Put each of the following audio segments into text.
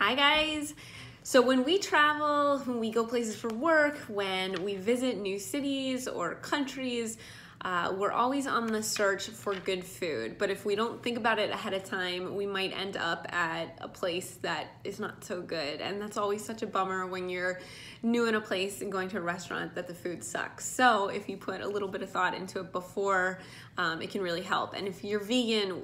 Hi guys! So when we travel, when we go places for work, when we visit new cities or countries, we're always on the search for good food. But if we don't think about it ahead of time, we might end up at a place that is not so good. And that's always such a bummer when you're new in a place and going to a restaurant that the food sucks. So if you put a little bit of thought into it before, it can really help. And if you're vegan,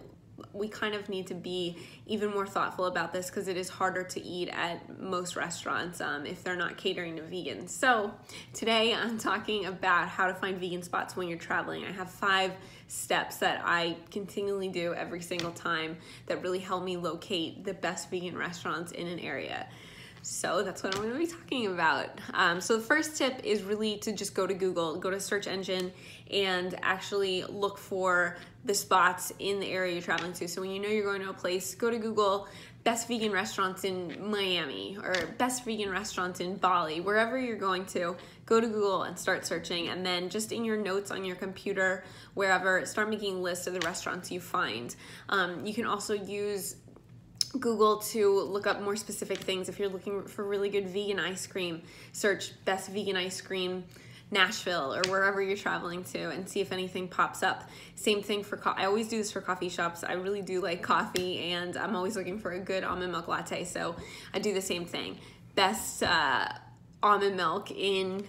we kind of need to be even more thoughtful about this because it is harder to eat at most restaurants if they're not catering to vegans. So today I'm talking about how to find vegan spots when you're traveling. I have 5 steps that I continually do every single time that really help me locate the best vegan restaurants in an area. So that's what I'm going to be talking about. So the first tip is really to just go to Google, go to search engine, and actually look for the spots in the area you're traveling to. So when you know you're going to a place, go to Google, best vegan restaurants in Miami, or best vegan restaurants in Bali, wherever you're going to, go to Google and start searching. And then just in your notes on your computer, wherever, start making lists of the restaurants you find. You can also use Google to look up more specific things. If you're looking for really good vegan ice cream, search best vegan ice cream Nashville or wherever you're traveling to and see if anything pops up. Same thing for I always do this for coffee shops. I really do like coffee and I'm always looking for a good almond milk latte, so I do the same thing. Best almond milk in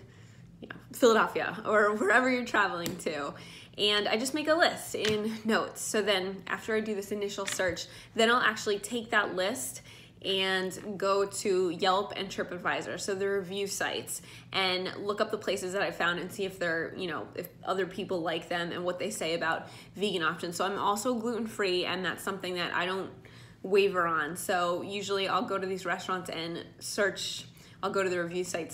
Philadelphia or wherever you're traveling to. And I just make a list in notes. So then after I do this initial search, then I'll actually take that list and go to Yelp and TripAdvisor, so the review sites, and look up the places that I found and see if they're, if other people like them and what they say about vegan options. So I'm also gluten-free, and that's something that I don't waver on. So usually I'll go to these restaurants and search, I'll go to the review site,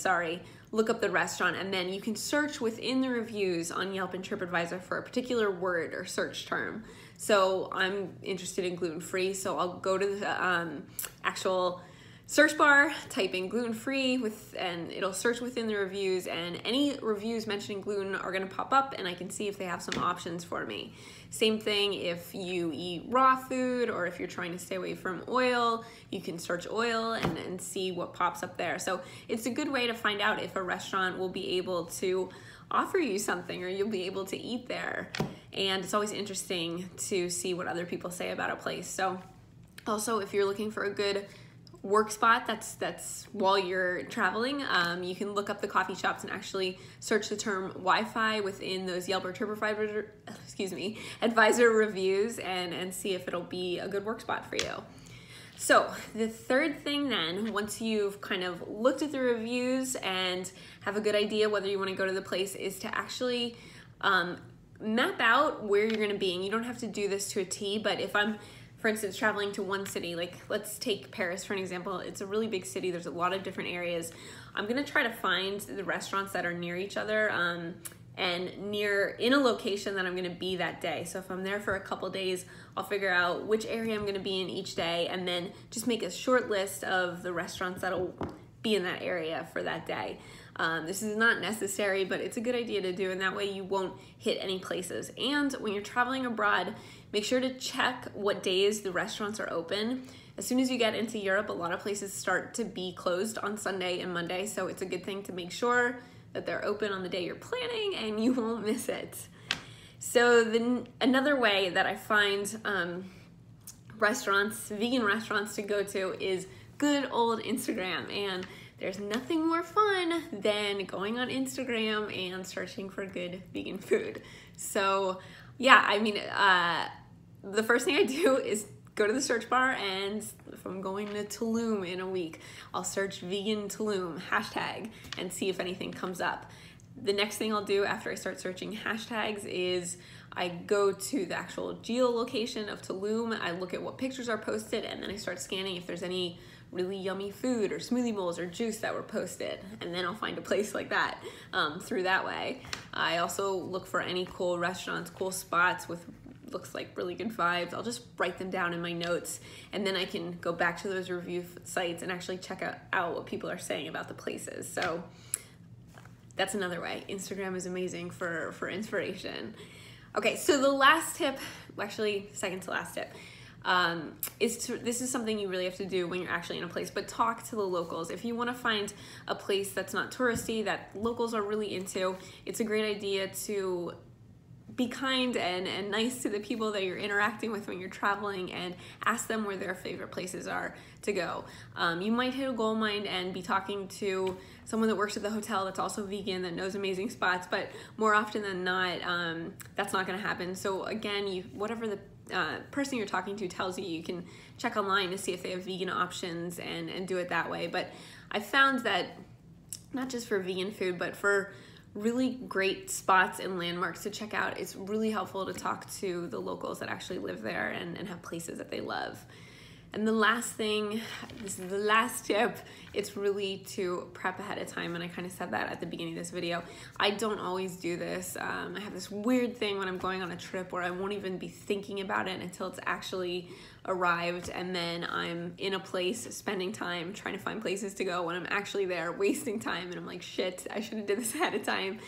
look up the restaurant, and then you can search within the reviews on Yelp and TripAdvisor for a particular word or search term. So I'm interested in gluten-free, so I'll go to the actual search bar, type in gluten-free, and it'll search within the reviews, and any reviews mentioning gluten are gonna pop up, and I can see if they have some options for me. Same thing if you eat raw food, or if you're trying to stay away from oil, you can search oil and see what pops up there. So it's a good way to find out if a restaurant will be able to offer you something or you'll be able to eat there. And it's always interesting to see what other people say about a place. So also, if you're looking for a good work spot that's while you're traveling, you can look up the coffee shops and actually search the term Wi-Fi within those Yelp or TripAdvisor, advisor reviews and see if it'll be a good work spot for you. So the third thing then, once you've kind of looked at the reviews and have a good idea whether you want to go to the place, is to actually map out where you're going to be. And you don't have to do this to a T, but if I'm, for instance, traveling to one city, like let's take Paris for an example. It's a really big city. There's a lot of different areas. I'm gonna try to find the restaurants that are near each other and in a location that I'm gonna be that day. So if I'm there for a couple days, I'll figure out which area I'm gonna be in each day and then just make a short list of the restaurants that'll be in that area for that day. This is not necessary, but it's a good idea to do, and that way you won't hit any places. And when you're traveling abroad, make sure to check what days the restaurants are open. As soon as you get into Europe, a lot of places start to be closed on Sunday and Monday, so it's a good thing to make sure that they're open on the day you're planning and you won't miss it. So another way that I find vegan restaurants to go to is good old Instagram. And there's nothing more fun than going on Instagram and searching for good vegan food. So yeah, I mean, the first thing I do is go to the search bar, and if I'm going to Tulum in a week, I'll search vegan Tulum hashtag and see if anything comes up. The next thing I'll do after I start searching hashtags is I go to the actual geolocation of Tulum, I look at what pictures are posted, and then I start scanning if there's any really yummy food or smoothie bowls or juice that were posted, and then I'll find a place like that through that way. I also look for any cool restaurants, cool spots with looks like really good vibes. I'll just write them down in my notes, and then I can go back to those review sites and actually check out what people are saying about the places. So that's another way. Instagram is amazing for inspiration. Okay, so the last tip, actually second to last tip, this is something you really have to do when you're actually in a place, but talk to the locals. If you want to find a place that's not touristy, that locals are really into, it's a great idea to be kind and nice to the people that you're interacting with when you're traveling, and ask them where their favorite places are to go. You might hit a gold mine and be talking to someone that works at the hotel that's also vegan, that knows amazing spots, but more often than not, that's not going to happen. So again, whatever the person you're talking to tells you, you can check online to see if they have vegan options and do it that way. But I found that not just for vegan food, but for really great spots and landmarks to check out, it's really helpful to talk to the locals that actually live there and have places that they love. And the last thing, this is the last tip, it's really to prep ahead of time, and I kind of said that at the beginning of this video. I don't always do this. I have this weird thing when I'm going on a trip where I won't even be thinking about it until it's actually arrived, and then I'm in a place spending time trying to find places to go when I'm actually there wasting time, and I'm like, shit, I should have did this ahead of time.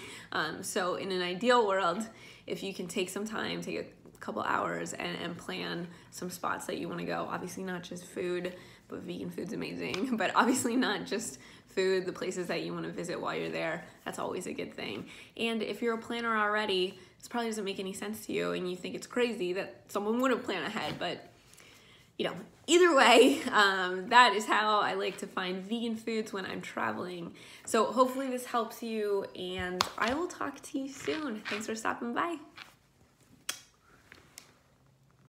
So in an ideal world, if you can take some time, take a couple hours and plan some spots that you want to go. Obviously not just food, but vegan food's amazing, but obviously not just food, the places that you want to visit while you're there, that's always a good thing. And if you're a planner already, this probably doesn't make any sense to you and you think it's crazy that someone wouldn't plan ahead, but you know, either way, that is how I like to find vegan foods when I'm traveling. So hopefully this helps you, and I will talk to you soon. Thanks for stopping by.